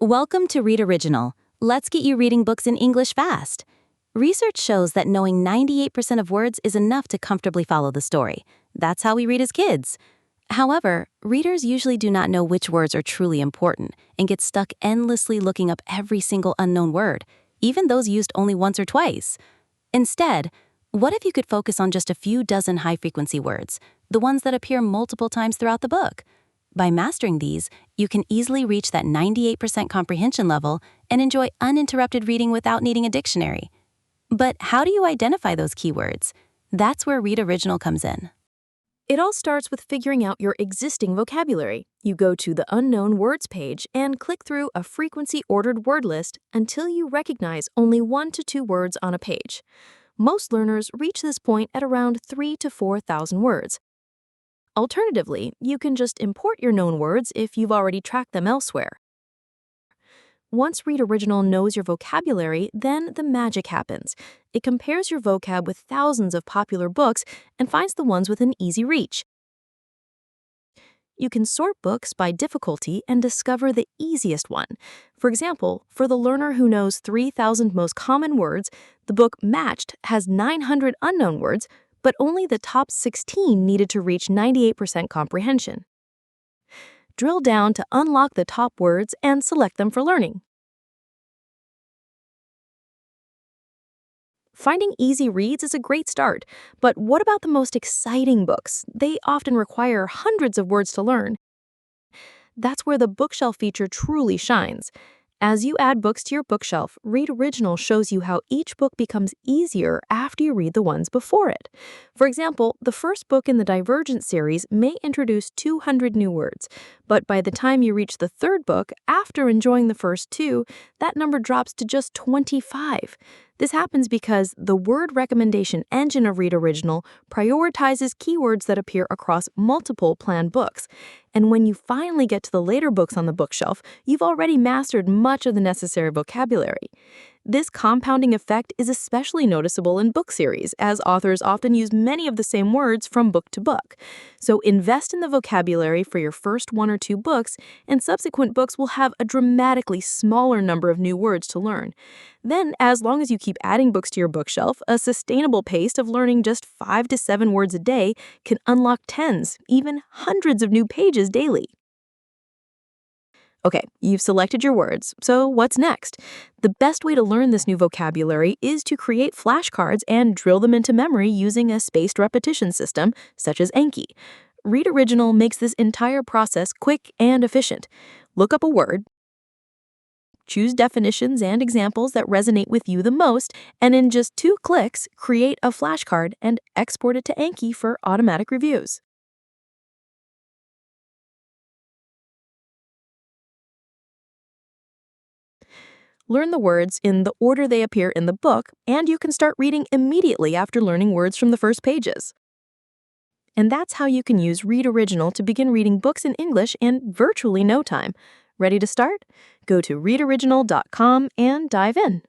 Welcome to Read Original. Let's get you reading books in English fast. Research shows that knowing 98% of words is enough to comfortably follow the story. That's how we read as kids. However, readers usually do not know which words are truly important and get stuck endlessly looking up every single unknown word, even those used only once or twice. Instead, what if you could focus on just a few dozen high-frequency words, the ones that appear multiple times throughout the book? By mastering these, you can easily reach that 98% comprehension level and enjoy uninterrupted reading without needing a dictionary. But how do you identify those keywords? That's where Read Original comes in. It all starts with figuring out your existing vocabulary. You go to the Unknown Words page and click through a frequency-ordered word list until you recognize only 1 to 2 words on a page. Most learners reach this point at around 3,000 to 4,000 words. Alternatively, you can just import your known words if you've already tracked them elsewhere. Once Read Original knows your vocabulary, then the magic happens. It compares your vocab with thousands of popular books and finds the ones within easy reach. You can sort books by difficulty and discover the easiest one. For example, for the learner who knows 3,000 most common words, the book Matched has 900 unknown words, but only the top 16 needed to reach 98% comprehension. Drill down to unlock the top words and select them for learning. Finding easy reads is a great start, but what about the most exciting books? They often require hundreds of words to learn. That's where the bookshelf feature truly shines. As you add books to your bookshelf, Read Original shows you how each book becomes easier after you read the ones before it. For example, the first book in the Divergent series may introduce 200 new words, but by the time you reach the third book, after enjoying the first 2, that number drops to just 25. This happens because the word recommendation engine of Read Original prioritizes keywords that appear across multiple planned books. And when you finally get to the later books on the bookshelf, you've already mastered much of the necessary vocabulary. This compounding effect is especially noticeable in book series, as authors often use many of the same words from book to book. So invest in the vocabulary for your first 1 or 2 books, and subsequent books will have a dramatically smaller number of new words to learn. Then, as long as you keep adding books to your bookshelf, a sustainable pace of learning just 5 to 7 words a day can unlock tens, even hundreds of new pages daily. Okay, you've selected your words, so what's next? The best way to learn this new vocabulary is to create flashcards and drill them into memory using a spaced repetition system, such as Anki. Read Original makes this entire process quick and efficient. Look up a word, choose definitions and examples that resonate with you the most, and in just 2 clicks, create a flashcard and export it to Anki for automatic reviews. Learn the words in the order they appear in the book, and you can start reading immediately after learning words from the first pages. And that's how you can use Read Original to begin reading books in English in virtually no time. Ready to start? Go to readoriginal.com and dive in.